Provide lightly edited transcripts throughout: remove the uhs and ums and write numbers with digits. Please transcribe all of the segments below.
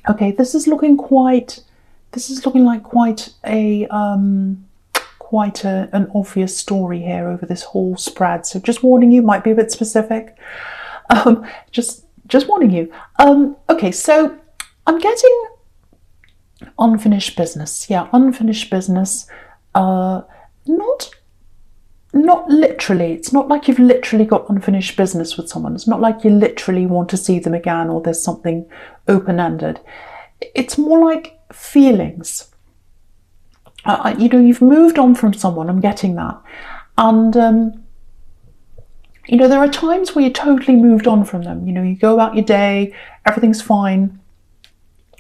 Okay, this is looking like an obvious story here over this whole spread. So just warning you, might be a bit specific. Um, just warning you. Okay, so I'm getting unfinished business. Yeah, unfinished business. Not literally. It's not like you've literally got unfinished business with someone. It's not like you literally want to see them again or there's something open-ended. It's more like feelings. You've moved on from someone. I'm getting that. And, there are times where you totally moved on from them. You go about your day, everything's fine,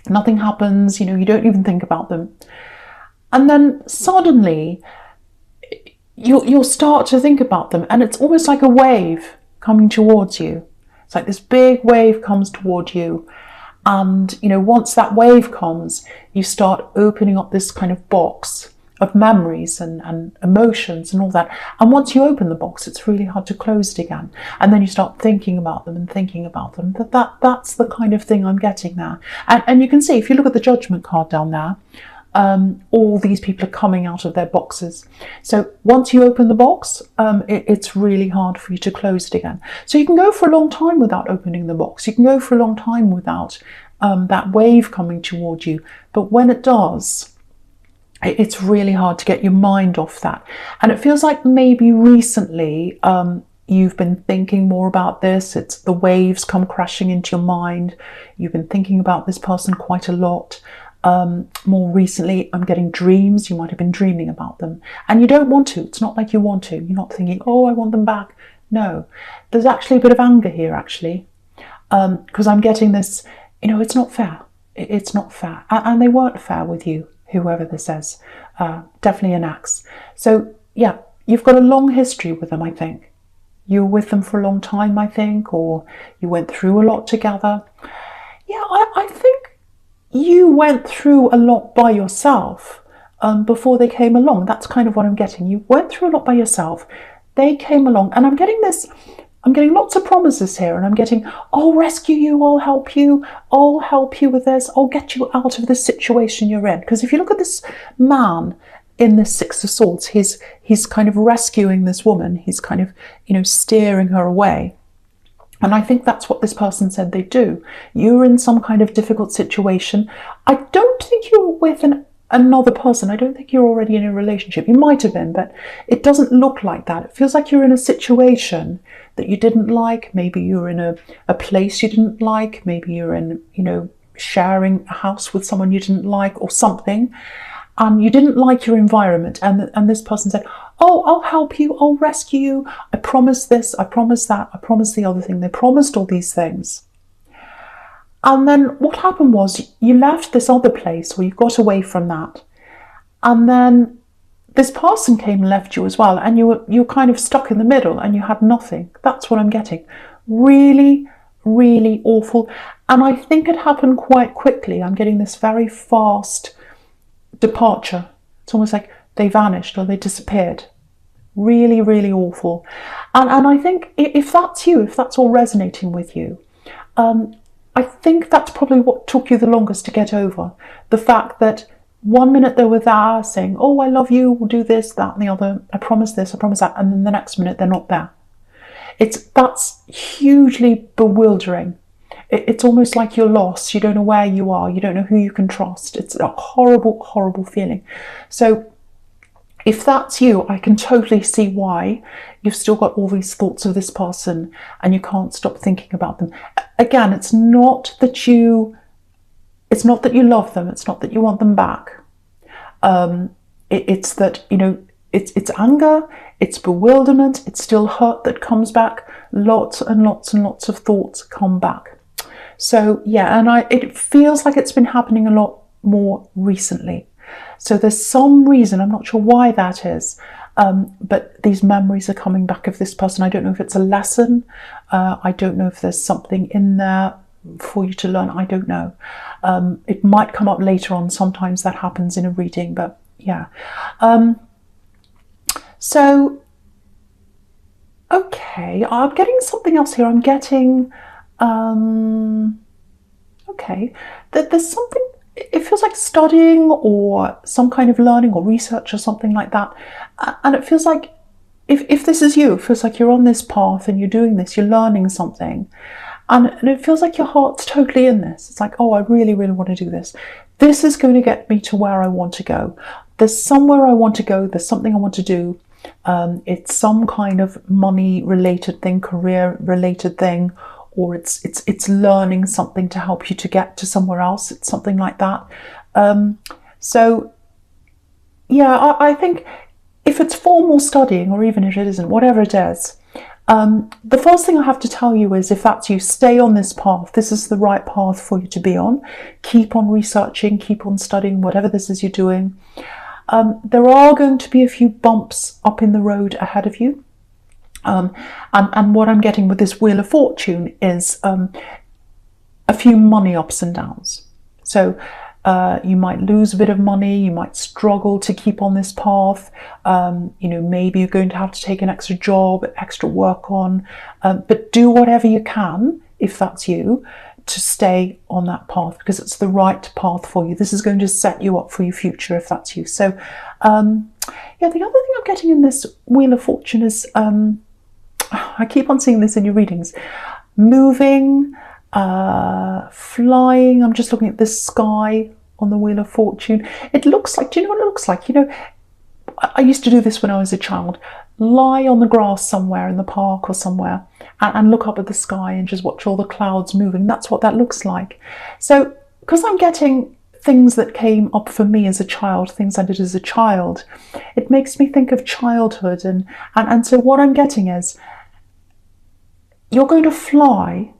nothing happens, you don't even think about them. And then suddenly, you'll start to think about them, and it's almost like a wave coming towards you. It's like this big wave comes toward you, and once that wave comes, you start opening up this kind of box of memories and emotions and all that. And once you open the box, it's really hard to close it again. And then you start thinking about them and thinking about them. That's the kind of thing I'm getting there. And you can see, if you look at the judgment card down there, all these people are coming out of their boxes. So once you open the box, it's really hard for you to close it again. So you can go for a long time without opening the box. You can go for a long time without that wave coming toward you. But when it does, it's really hard to get your mind off that. And it feels like maybe recently you've been thinking more about this. It's the waves come crashing into your mind. You've been thinking about this person quite a lot. More recently, I'm getting dreams. You might have been dreaming about them, and you don't want to. It's not like you want to. You're not thinking, oh, I want them back. No, there's actually a bit of anger here, actually, because I'm getting this, it's not fair. It's not fair. And they weren't fair with you, whoever this is. Definitely an axe. So, yeah, you've got a long history with them, I think. You were with them for a long time, I think, or you went through a lot together. Yeah, I think you went through a lot by yourself before they came along. That's kind of what I'm getting. You went through a lot by yourself. They came along, and I'm getting lots of promises here, and I'm getting, I'll rescue you, I'll help you with this, I'll get you out of this situation you're in. Because if you look at this man in this Six of Swords, he's kind of rescuing this woman. He's kind of, steering her away. And I think that's what this person said they do. You're in some kind of difficult situation. I don't think you're with another person. I don't think you're already in a relationship. You might have been, but it doesn't look like that. It feels like you're in a situation that you didn't like. Maybe you're in a place you didn't like. Maybe you're in, sharing a house with someone you didn't like or something. And you didn't like your environment. And this person said, oh, I'll help you, I'll rescue you, I promise this, I promise that, I promise the other thing. They promised all these things. And then what happened was you left this other place, or you got away from that. And then this person came and left you as well, and you're kind of stuck in the middle and you had nothing. That's what I'm getting. Really, really awful. And I think it happened quite quickly. I'm getting this very fast departure. It's almost like they vanished or they disappeared. Really, really awful. And I think if that's you, if that's all resonating with you, I think that's probably what took you the longest to get over. The fact that one minute they were there saying, oh, I love you, we'll do this, that and the other, I promise this, I promise that, and then the next minute they're not there. That's hugely bewildering. It's almost like you're lost. You don't know where you are. You don't know who you can trust. It's a horrible, horrible feeling. So if that's you, I can totally see why you've still got all these thoughts of this person and you can't stop thinking about them. Again, it's not that you love them. It's not that you want them back. It's that, it's anger, it's bewilderment, it's still hurt that comes back. Lots and lots and lots of thoughts come back. So yeah, and it feels like it's been happening a lot more recently. So there's some reason, I'm not sure why that is, but these memories are coming back of this person. I don't know if it's a lesson. I don't know if there's something in there for you to learn. I don't know. It might come up later on. Sometimes that happens in a reading, but yeah. So, okay, I'm getting something else here. I'm getting, Okay, there's something, it feels like studying or some kind of learning or research or something like that. And it feels like, if this is you, it feels like you're on this path and you're doing this, you're learning something. And it feels like your heart's totally in this. It's like, oh, I really, really want to do this. This is going to get me to where I want to go. There's somewhere I want to go. There's something I want to do. It's some kind of money related thing, career related thing, or it's learning something to help you to get to somewhere else. It's something like that. So yeah, I think if it's formal studying, or even if it isn't, whatever it is, the first thing I have to tell you is, if that's you, stay on this path. This is the right path for you to be on. Keep on researching, keep on studying, whatever this is you're doing. There are going to be a few bumps up in the road ahead of you. And what I'm getting with this Wheel of Fortune is a few money ups and downs. So you might lose a bit of money, you might struggle to keep on this path, maybe you're going to have to take an extra job, extra work on, but do whatever you can, if that's you, to stay on that path, because it's the right path for you. This is going to set you up for your future, if that's you. So the other thing I'm getting in this Wheel of Fortune is, I keep on seeing this in your readings, moving, flying. I'm just looking at this sky on the Wheel of Fortune. It looks like, do you know what it looks like? I used to do this when I was a child. Lie on the grass somewhere in the park or somewhere and look up at the sky and just watch all the clouds moving. That's what that looks like. So because I'm getting things that came up for me as a child, things I did as a child, it makes me think of childhood. And so what I'm getting is, you're going to fly,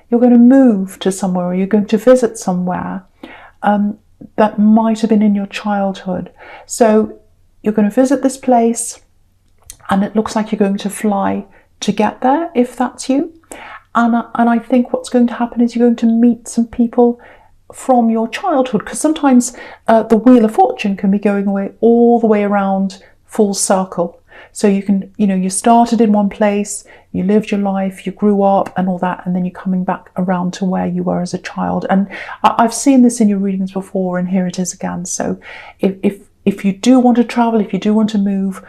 you're going to move to somewhere, or you're going to visit somewhere that might have been in your childhood. So you're going to visit this place, and it looks like you're going to fly to get there, if that's you. And I think what's going to happen is you're going to meet some people from your childhood, because sometimes the Wheel of Fortune can be going away all the way around, full circle. So you can, you started in one place, you lived your life, you grew up and all that, and then you're coming back around to where you were as a child. And I've seen this in your readings before, and here it is again. So if you do want to travel, if you do want to move,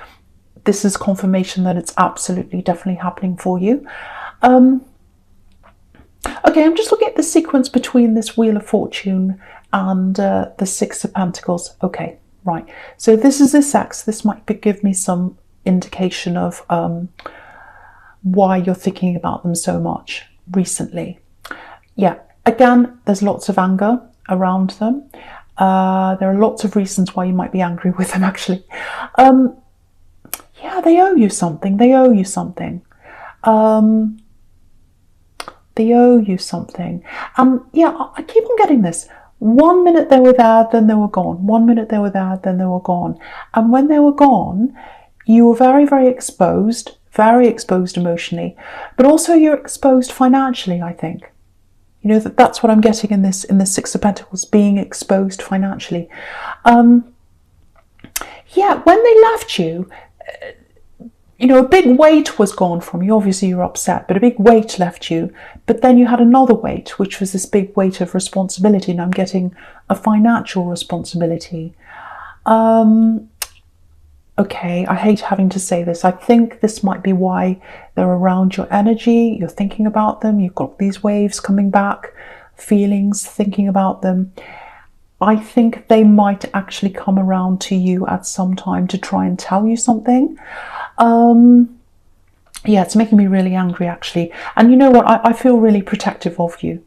this is confirmation that it's absolutely, definitely happening for you. Okay, I'm just looking at the sequence between this Wheel of Fortune and the Six of Pentacles. Okay, right. So this is this X. This might give me some indication of why you're thinking about them so much recently. Yeah, again, there's lots of anger around them. There are lots of reasons why you might be angry with them, actually. Yeah, they owe you something. They owe you something. They owe you something. Yeah, I keep on getting this. 1 minute they were there, then they were gone. 1 minute they were there, then they were gone. And when they were gone, you were very, very exposed emotionally, but also you're exposed financially, I think. That's what I'm getting in this Six of Pentacles, being exposed financially. Yeah, when they left you, a big weight was gone from you. Obviously you're upset, but a big weight left you. But then you had another weight, which was this big weight of responsibility. And I'm getting a financial responsibility. Okay, I hate having to say this. I think this might be why they're around your energy. You're thinking about them. You've got these waves coming back, feelings, thinking about them. I think they might actually come around to you at some time to try and tell you something. Yeah, it's making me really angry, actually. And you know what? I feel really protective of you.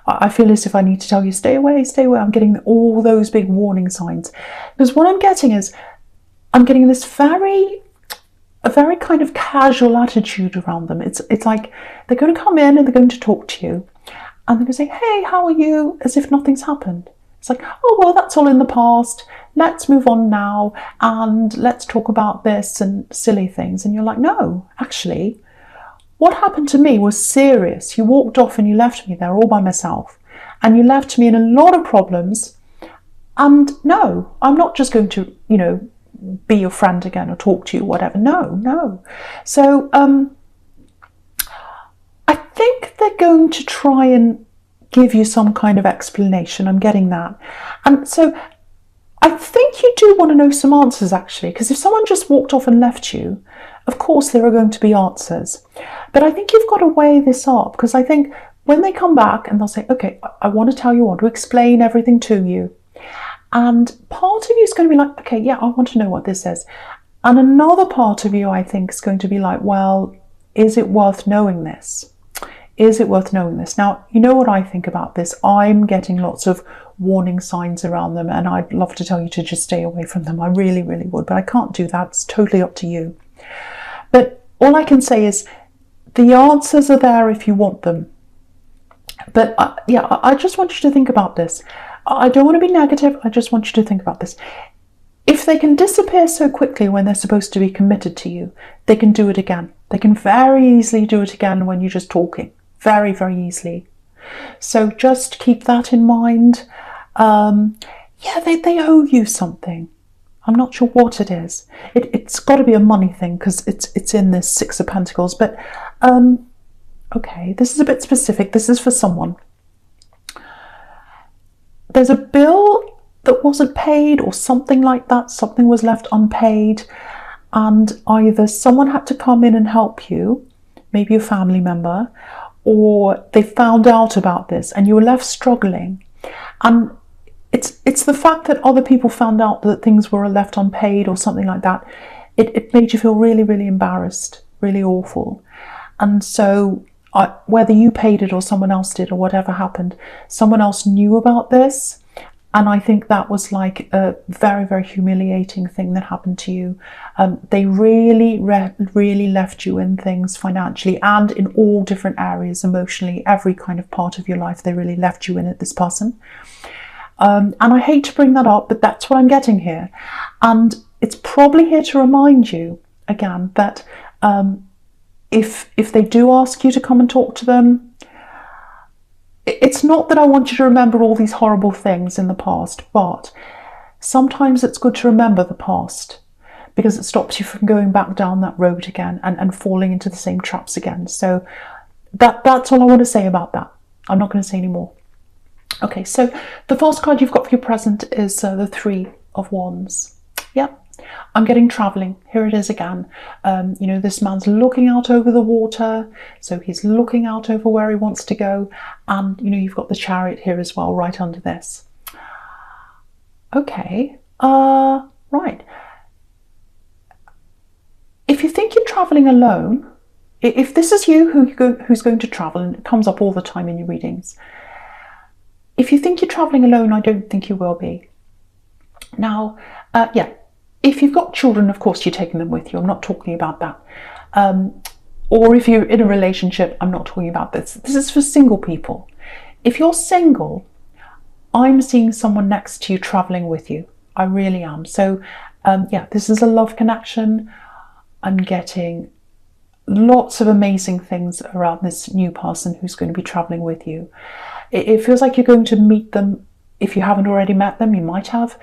I feel as if I need to tell you, stay away, stay away. I'm getting all those big warning signs. Because what I'm getting is, I'm getting this a very kind of casual attitude around them. It's like they're going to come in and they're going to talk to you. And they're going to say, hey, how are you? As if nothing's happened. It's like, oh, well, that's all in the past. Let's move on now and let's talk about this and silly things. And you're like, no, actually, what happened to me was serious. You walked off and you left me there all by myself. And you left me in a lot of problems. And no, I'm not just going to, be your friend again or talk to you, whatever. No. So I think they're going to try and give you some kind of explanation. I'm getting that. And so I think you do want to know some answers, actually, because if someone just walked off and left you, of course there are going to be answers. But I think you've got to weigh this up, because I think when they come back and they'll say, okay, I want to tell you, I want to explain everything to you. And part of you is going to be like, okay, yeah, I want to know what this is. And another part of you, I think, is going to be like, well, is it worth knowing this? Is it worth knowing this? Now, you know what I think about this. I'm getting lots of warning signs around them, and I'd love to tell you to just stay away from them. I really, really would, but I can't do that. It's totally up to you. But all I can say is the answers are there if you want them. But I just want you to think about this. I don't want to be negative. I just want you to think about this. If they can disappear so quickly when they're supposed to be committed to you, they can do it again. They can very easily do it again when you're just talking. Very, very easily. So just keep that in mind. They owe you something. I'm not sure what it is. It's got to be a money thing, because it's in this Six of Pentacles. But okay, this is a bit specific. This is for someone. There's a bill that wasn't paid or something like that. Something was left unpaid, and either someone had to come in and help you, maybe a family member, or they found out about this and you were left struggling. And it's the fact that other people found out that things were left unpaid or something like that. It made you feel really, really embarrassed, really awful. And so whether you paid it or someone else did or whatever happened, someone else knew about this. And I think that was like a very, very humiliating thing that happened to you. They really, really left you in things financially and in all different areas, emotionally, every kind of part of your life. They really left you in it, this person. And I hate to bring that up, but that's what I'm getting here. And it's probably here to remind you, again, that if they do ask you to come and talk to them, it's not that I want you to remember all these horrible things in the past, but sometimes it's good to remember the past, because it stops you from going back down that road again and falling into the same traps again. So that's all I want to say about that. I'm not going to say any more. Okay, so the first card you've got for your present is the Three of Wands. Yep. I'm getting travelling. Here it is again. This man's looking out over the water. So he's looking out over where he wants to go. And, you've got the Chariot here as well, right under this. Okay. Right. If you think you're travelling alone, if this is you who's going to travel, and it comes up all the time in your readings, if you think you're travelling alone, I don't think you will be. Now, if you've got children, of course, you're taking them with you. I'm not talking about that. Or if you're in a relationship, I'm not talking about this. This is for single people. If you're single, I'm seeing someone next to you traveling with you. I really am. So, this is a love connection. I'm getting lots of amazing things around this new person who's going to be traveling with you. It feels like you're going to meet them. If you haven't already met them, you might have.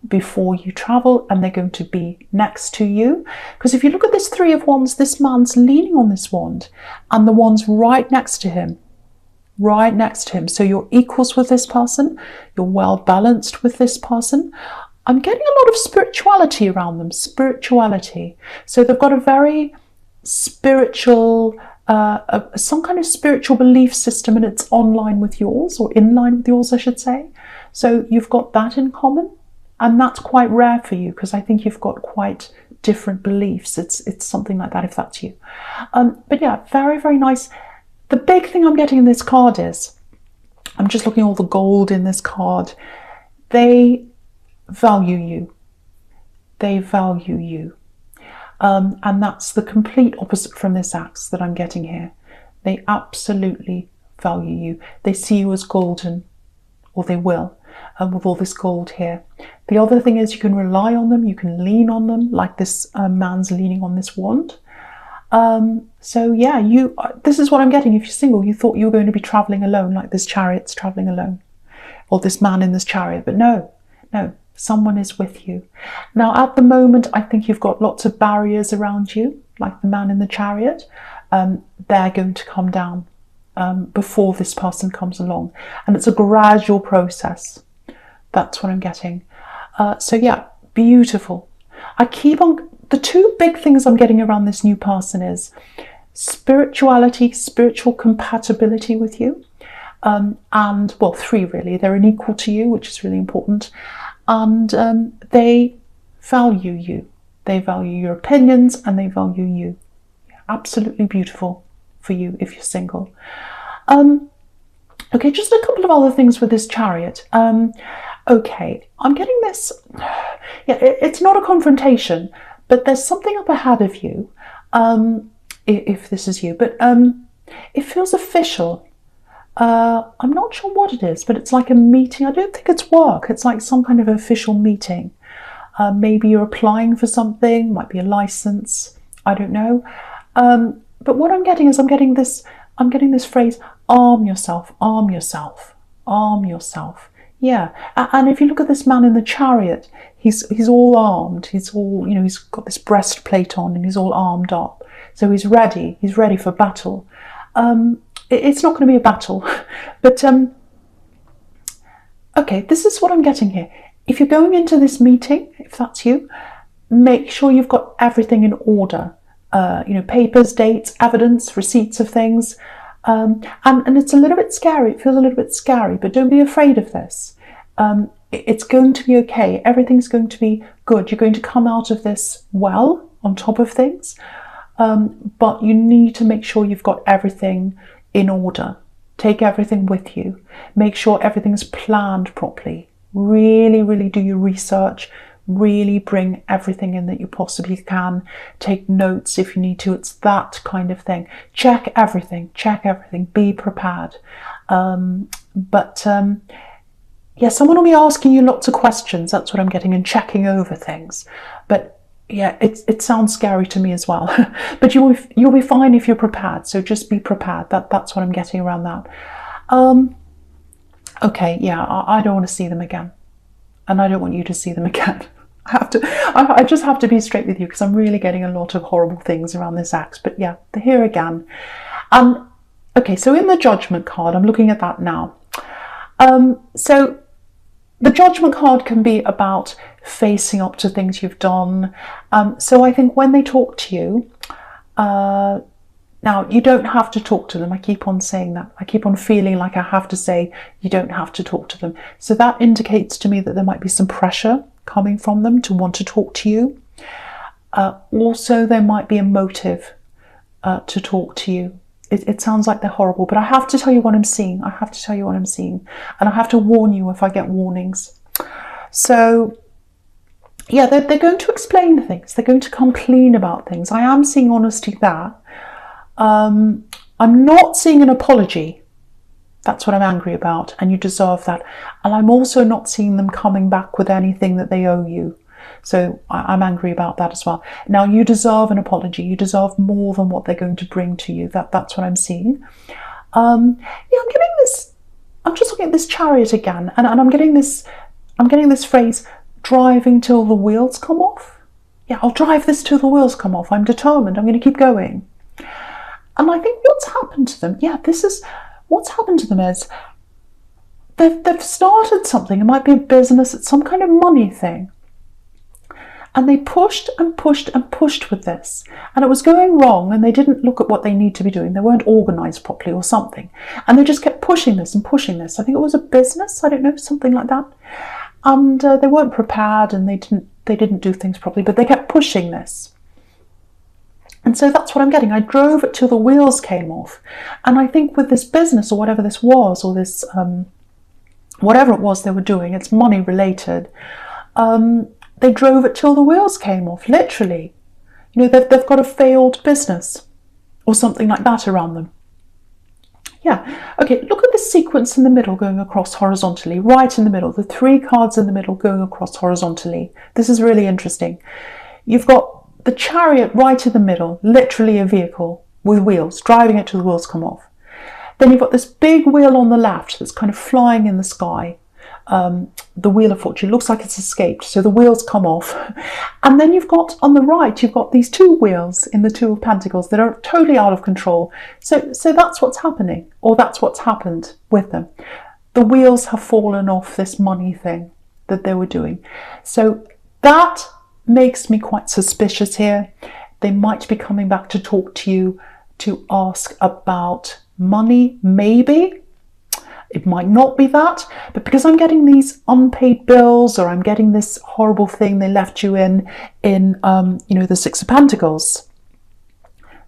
Before you travel, and they're going to be next to you. Because if you look at this Three of Wands, this man's leaning on this wand, and the wand's right next to him. Right next to him. So you're equals with this person. You're well balanced with this person. I'm getting a lot of spirituality around them. Spirituality. So they've got a very spiritual, some kind of spiritual belief system, and it's online with yours, or in line with yours, I should say. So you've got that in common. And that's quite rare for you, because I think you've got quite different beliefs. It's something like that, if that's you. But yeah, very, very nice. The big thing I'm getting in this card is, I'm just looking at all the gold in this card. They value you. They value you. And that's the complete opposite from this Axe that I'm getting here. They absolutely value you. They see you as golden, or they will. With all this gold here. The other thing is, you can rely on them, you can lean on them, like this man's leaning on this wand. So yeah, this is what I'm getting. If you're single, you thought you were going to be traveling alone, like this Chariot's traveling alone, or this man in this Chariot, but no, someone is with you. Now, at the moment, I think you've got lots of barriers around you, like the man in the Chariot. They're going to come down. before this person comes along. And it's a gradual process. That's what I'm getting. So yeah, beautiful. I keep on, the two big things I'm getting around this new person is spirituality, spiritual compatibility with you. And well, three really. They're an equal to you, which is really important. And they value you. They value your opinions and they value you. Absolutely beautiful for you if you're single. Okay, just a couple of other things with this Chariot. Okay, I'm getting this, yeah, it's not a confrontation, but there's something up ahead of you, if this is you, but it feels official. I'm not sure what it is, but it's like a meeting. I don't think it's work. It's like some kind of official meeting. Maybe you're applying for something, might be a license, I don't know. But what I'm getting is I'm getting this phrase, arm yourself, arm yourself, arm yourself. Yeah, and if you look at this man in the Chariot, he's all armed. He's all, you know, he's got this breastplate on and he's all armed up. So he's ready for battle. It's not going to be a battle, but okay, this is what I'm getting here. If you're going into this meeting, if that's you, make sure you've got everything in order. You know, papers, dates, evidence, receipts of things. And it's a little bit scary. It feels a little bit scary, but don't be afraid of this. It's going to be okay. Everything's going to be good. You're going to come out of this well, on top of things. But you need to make sure you've got everything in order. Take everything with you. Make sure everything's planned properly. Really, really do your research. Really bring everything in that you possibly can. Take notes if you need to. It's that kind of thing. Check everything. Be prepared. Yeah, someone will be asking you lots of questions. That's what I'm getting, and checking over things. But yeah, it sounds scary to me as well. But you'll be fine if you're prepared. So just be prepared. That's what I'm getting around that. Okay, yeah, I don't want to see them again, and I don't want you to see them again. I just have to be straight with you because I'm really getting a lot of horrible things around this ex. But yeah, they're here again. Okay, so in the Judgment card, I'm looking at that now. So the Judgment card can be about facing up to things you've done. So I think when they talk to you, now you don't have to talk to them. I keep on saying that. I keep on feeling like I have to say you don't have to talk to them. So that indicates to me that there might be some pressure coming from them to want to talk to you. Also, there might be a motive to talk to you. It sounds like they're horrible, but I have to tell you what I'm seeing. I have to tell you what I'm seeing. And I have to warn you if I get warnings. So, yeah, they're going to explain things. They're going to come clean about things. I am seeing honesty there. I'm not seeing an apology. That's what I'm angry about, and you deserve that. And I'm also not seeing them coming back with anything that they owe you. So I'm angry about that as well. Now, you deserve an apology. You deserve more than what they're going to bring to you. That's what I'm seeing. Yeah, I'm getting this. I'm just looking at this Chariot again, and I'm getting this phrase, driving till the wheels come off. Yeah, I'll drive this till the wheels come off. I'm determined. I'm going to keep going. And I think what's happened to them, yeah, this is what's happened to them is they've started something. It might be a business. It's some kind of money thing. And they pushed and pushed and pushed with this. And it was going wrong, and they didn't look at what they need to be doing. They weren't organised properly or something. And they just kept pushing this and pushing this. I think it was a business, I don't know, something like that. And they weren't prepared, and they didn't do things properly, but they kept pushing this. And so that's what I'm getting. I drove it till the wheels came off. And I think with this business, or whatever this was, or this, whatever it was they were doing, it's money related, they drove it till the wheels came off, literally. You know, they've got a failed business or something like that around them. Yeah, okay, look at the sequence in the middle going across horizontally, right in the middle, the three cards in the middle going across horizontally. This is really interesting. You've got the Chariot right in the middle, literally a vehicle with wheels, driving it till the wheels come off. Then you've got this big wheel on the left that's kind of flying in the sky. the Wheel of Fortune. It looks like it's escaped, so the wheels come off. And then you've got, on the right, you've got these two wheels in the Two of Pentacles that are totally out of control. So that's what's happening, or that's what's happened with them. The wheels have fallen off this money thing that they were doing. So that makes me quite suspicious here. They might be coming back to talk to you to ask about money, maybe. It might not be that, but because I'm getting these unpaid bills, or I'm getting this horrible thing they left you in the Six of Pentacles,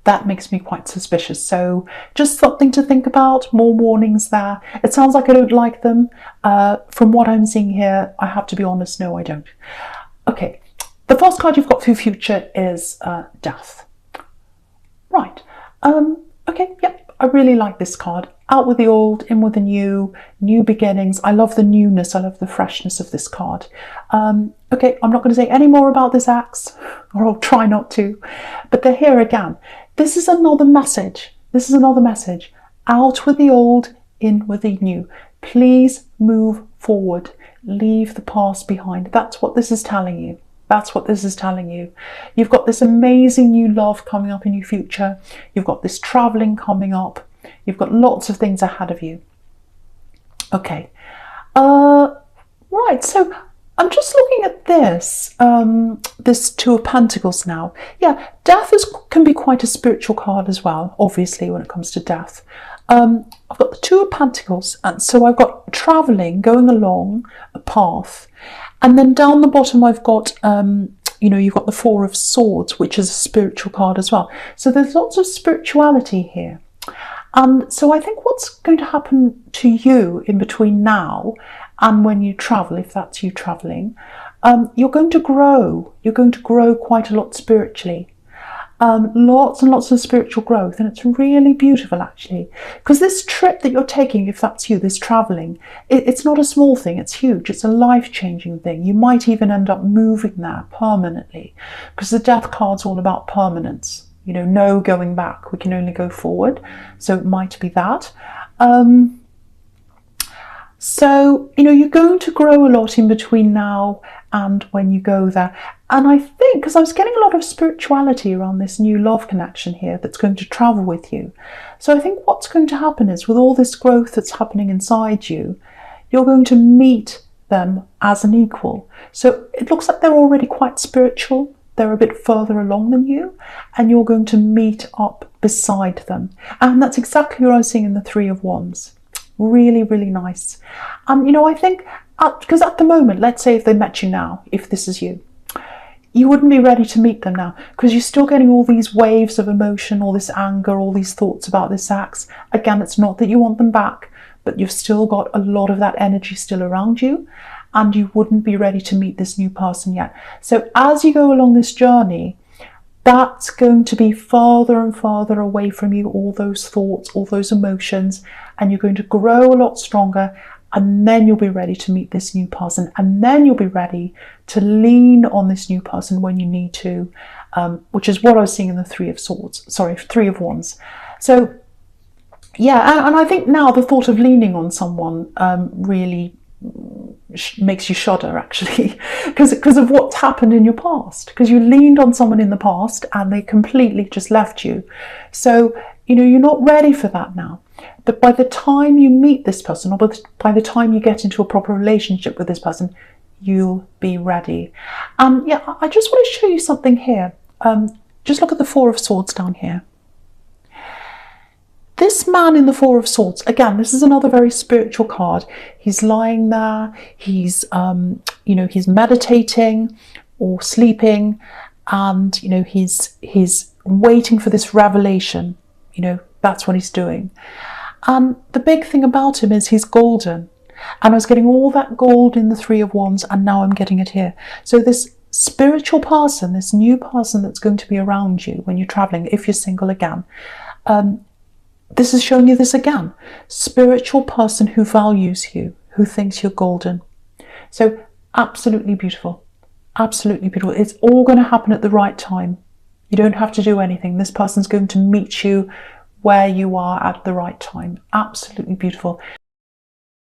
that makes me quite suspicious. So just something to think about, more warnings there. It sounds like I don't like them. From what I'm seeing here, I have to be honest, no, I don't. Okay, the first card you've got for your future is Death. Right, okay, yep, I really like this card. Out with the old, in with the new, new beginnings. I love the newness, I love the freshness of this card. Okay, I'm not going to say any more about this axe, or I'll try not to, but they're here again. This is another message. This is another message. Out with the old, in with the new. Please move forward. Leave the past behind. That's what this is telling you. That's what this is telling you. You've got this amazing new love coming up in your future. You've got this traveling coming up. You've got lots of things ahead of you. Okay. Right, so I'm just looking at this, this Two of Pentacles now. Yeah, death can be quite a spiritual card as well, obviously, when it comes to death. I've got the Two of Pentacles, and so I've got traveling, going along a path. And then down the bottom, I've got, you've got the Four of Swords, which is a spiritual card as well. So there's lots of spirituality here. And so I think what's going to happen to you in between now and when you travel, if that's you traveling, you're going to grow. You're going to grow quite a lot spiritually. Lots and lots of spiritual growth, and it's really beautiful actually, because this trip that you're taking, if that's you, this traveling, it's not a small thing, it's huge, it's a life-changing thing. You might even end up moving there permanently, because the Death card's all about permanence, no going back, we can only go forward, so it might be that. So, you're going to grow a lot in between now and when you go there. And I think, because I was getting a lot of spirituality around this new love connection here that's going to travel with you. So I think what's going to happen is, with all this growth that's happening inside you, you're going to meet them as an equal. So it looks like they're already quite spiritual. They're a bit further along than you, and you're going to meet up beside them. And that's exactly what I was seeing in the Three of Wands. Really, really nice. And, I think, because at the moment, let's say if they met you now, if this is you, you wouldn't be ready to meet them now, because you're still getting all these waves of emotion, all this anger, all these thoughts about this axe. Again, it's not that you want them back, but you've still got a lot of that energy still around you, and you wouldn't be ready to meet this new person yet. So as you go along this journey, that's going to be farther and farther away from you, all those thoughts, all those emotions, and you're going to grow a lot stronger, and then you'll be ready to meet this new person, and then you'll be ready to lean on this new person when you need to, which is what I was seeing in the Three of Wands. So yeah, and I think now the thought of leaning on someone really makes you shudder actually, because of what's happened in your past, because you leaned on someone in the past and they completely just left you. So you're not ready for that now, but by the time you meet this person, or by the time you get into a proper relationship with this person, you'll be ready. Yeah, I just want to show you something here. Just look at the Four of Swords down here. This man in the Four of Swords, again, this is another very spiritual card. He's lying there, he's he's meditating or sleeping, and he's waiting for this revelation. That's what he's doing. And the big thing about him is he's golden. And I was getting all that gold in the Three of Wands, and now I'm getting it here. So this spiritual person, this new person that's going to be around you when you're traveling, if you're single again, this is showing you this again. Spiritual person who values you, who thinks you're golden. So absolutely beautiful. Absolutely beautiful. It's all going to happen at the right time. You don't have to do anything. This person's going to meet you where you are at the right time. Absolutely beautiful.